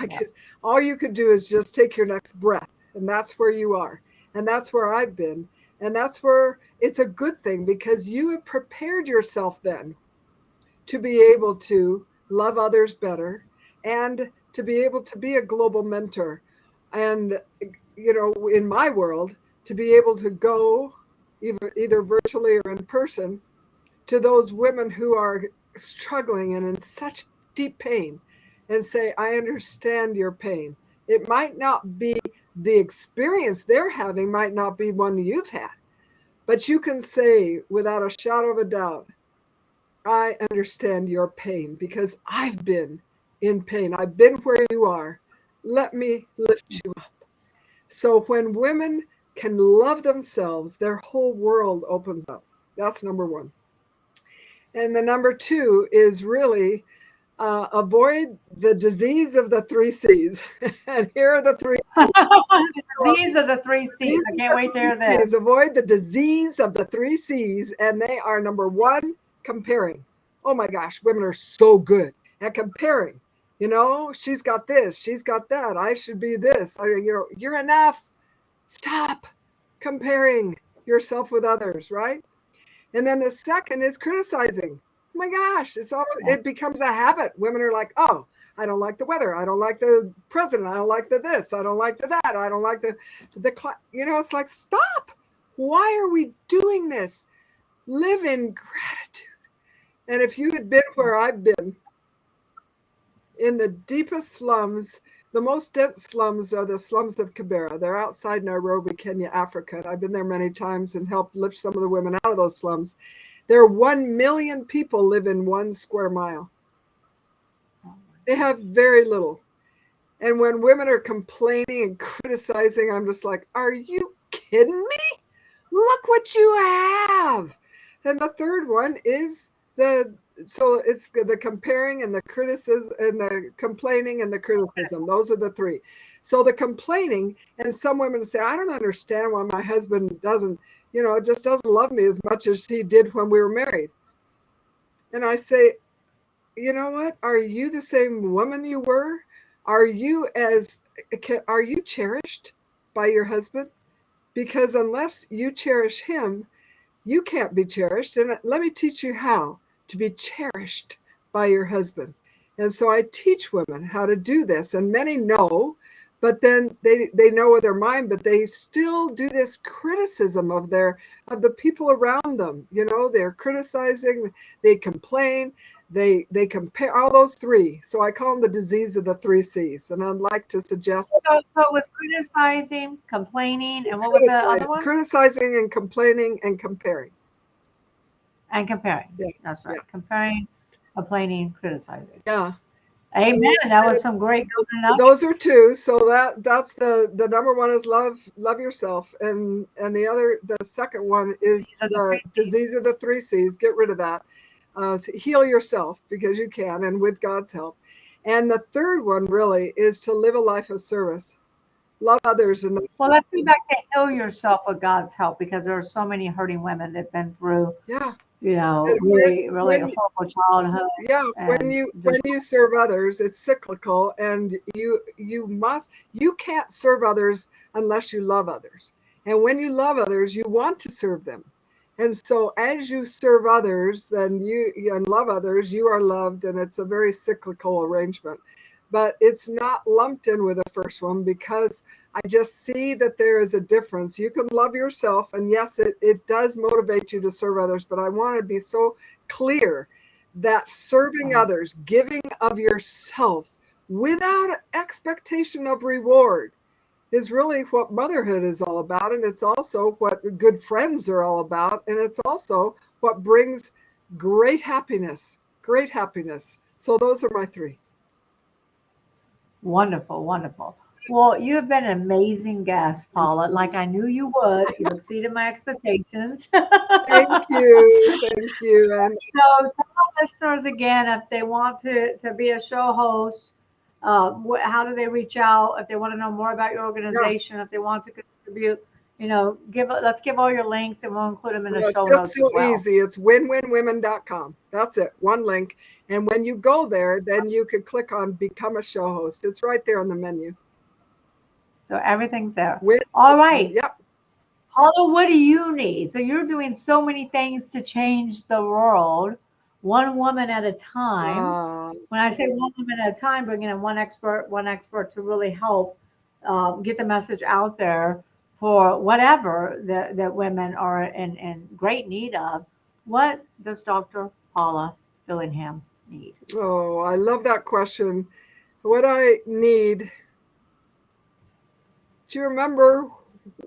all you could do is just take your next breath. And that's where you are. And that's where I've been. And that's where it's a good thing, because you have prepared yourself then to be able to love others better and to be able to be a global mentor. And, in my world, to be able to go either virtually or in person to those women who are struggling and in such deep pain and say, I understand your pain. It might not be the experience they're having, might not be one you've had, but you can say without a shadow of a doubt, I understand your pain because I've been in pain. I've been where you are. Let me lift you up. So when women can love themselves, their whole world opens up. That's number 1. And the number 2 is really avoid the disease of the 3 C's. And here are the 3.
These are the 3 C's. I can't wait to hear this.
Avoid the disease of the 3 C's. And they are, number 1, comparing. Oh my gosh, women are so good at comparing. She's got this, she's got that. I should be this. You're enough. Stop comparing yourself with others, right? And then the second is criticizing. Oh my gosh, it becomes a habit. Women are like, oh, I don't like the weather. I don't like the president. I don't like the this. I don't like the that. I don't like the it's like, stop. Why are we doing this? Live in gratitude. And if you had been where I've been, in the deepest slums, the most dense slums are the slums of Kibera. They're outside Nairobi, Kenya, Africa. I've been there many times and helped lift some of the women out of those slums. There are 1 million people live in 1 square mile. They have very little. And when women are complaining and criticizing, I'm just like, are you kidding me? Look what you have. And the third one is it's the comparing and the criticism and the complaining and the criticism. Those are the 3. So the complaining, and some women say, I don't understand why my husband just doesn't love me as much as he did when we were married. And I say, you know what? Are you the same woman you were? Are you are you cherished by your husband? Because unless you cherish him, you can't be cherished. And let me teach you how to be cherished by your husband. And so I teach women how to do this. And many know, but then they know with their mind, but they still do this criticism of the people around them. You know, they're criticizing, they complain, they compare all those three. So I call them the disease of the three C's. And I'd like to suggest
So it was criticizing, complaining, and what was the other one?
criticizing and complaining and comparing.
And comparing.
Yeah.
That's right.
Yeah.
Comparing, complaining, criticizing.
Yeah.
Amen. That was some great golden nuggets.
Those are two. So that's the number one is love yourself, and the second one is the disease of the three C's. Get rid of that. Heal yourself because you can, and with God's help. And the third one really is to live a life of service, love others. And
well, let's get back to heal yourself with God's help, because there are so many hurting women that've been through, really a horrible childhood.
Yeah, when you serve others, it's cyclical, and you can't serve others unless you love others. And when you love others, you want to serve them. And so as you serve others, then you and love others, you are loved, and it's a very cyclical arrangement. But it's not lumped in with the first one, because I just see that there is a difference. You can love yourself, and yes, it does motivate you to serve others, but I want to be so clear that serving others, giving of yourself without expectation of reward, is really what motherhood is all about. And it's also what good friends are all about. And it's also what brings great happiness. So those are my three.
Wonderful, wonderful. Well, you have been an amazing guest, Paula. Like I knew you would. You exceeded my expectations.
Thank you. And
so tell our listeners again, if they want to be a show host, how do they reach out? If they want to know more about your organization, if they want to contribute, let's give all your links, and we'll include them in the show notes.
It's so easy. It's winwinwomen.com. That's it. One link. And when you go there, then you can click on Become a Show Host. It's right there on the menu.
So everything's there. All right.
Yep.
Paula, what do you need? So you're doing so many things to change the world, one woman at a time. When I say one woman at a time, bringing in one expert to really help get the message out there for whatever that women are in great need of. What does Dr. Paula Fellingham need?
Oh, I love that question. What I need. Do you remember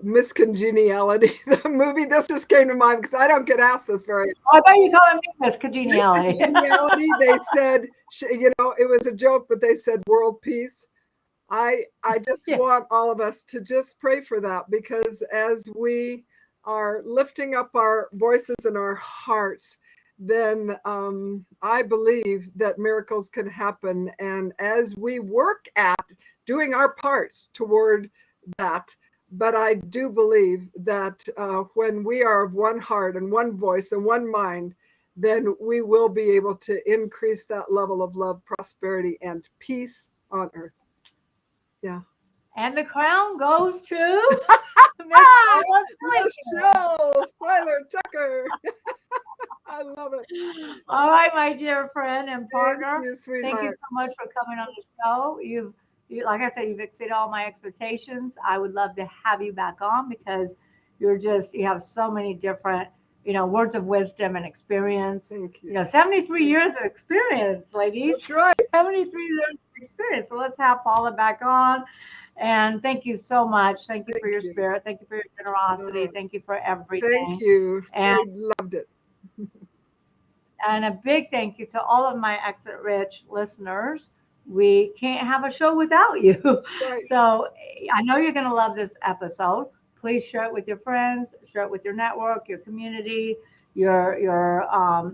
Miss Congeniality, the movie? This just came to mind because I don't get asked this very often.
Oh, I thought you called me Miss Congeniality.
Miss Congeniality, they said, it was a joke, but they said world peace. I just want all of us to just pray for that, because as we are lifting up our voices and our hearts, then I believe that miracles can happen. And as we work at doing our parts toward that, but I do believe that when we are of one heart and one voice and one mind, then we will be able to increase that level of love, prosperity, and peace on earth. Yeah.
And the crown goes to
Michelle Seiler Tucker. I love it.
All right, my dear friend and partner.
Thank you
so much for coming on the show. You, like I said, you've exceeded all my expectations. I would love to have you back on, because you have so many different, words of wisdom and experience.
Thank you.
73 years of experience, ladies.
That's right.
73 years of experience. So let's have Paula back on. And thank you so much. Thank you for your spirit. Thank you for your generosity. Thank you for everything.
Thank you.
And
I loved it.
And a big thank you to all of my Exit Rich listeners. We can't have a show without you.
Right.
So I know you're going to love this episode. Please share it with your friends, share it with your network, your community, your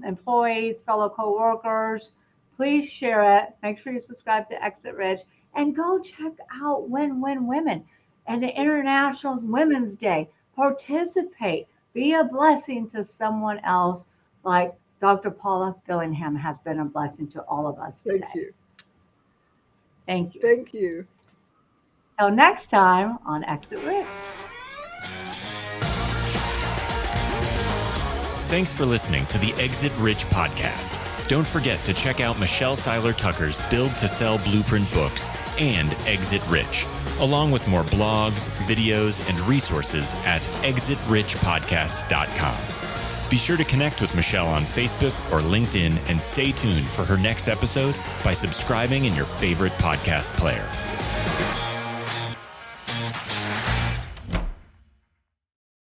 employees, fellow coworkers. Please share it. Make sure you subscribe to Exit Rich, and go check out Win Win Women and the International Women's Day. Participate. Be a blessing to someone else, like Dr. Paula Fellingham has been a blessing to all of us today.
Thank you.
Thank you.
Thank you.
Till next time on Exit Rich.
Thanks for listening to the Exit Rich podcast. Don't forget to check out Michelle Seiler Tucker's Build to Sell Blueprint books and Exit Rich, along with more blogs, videos, and resources at exitrichpodcast.com. Be sure to connect with Michelle on Facebook or LinkedIn and stay tuned for her next episode by subscribing in your favorite podcast player.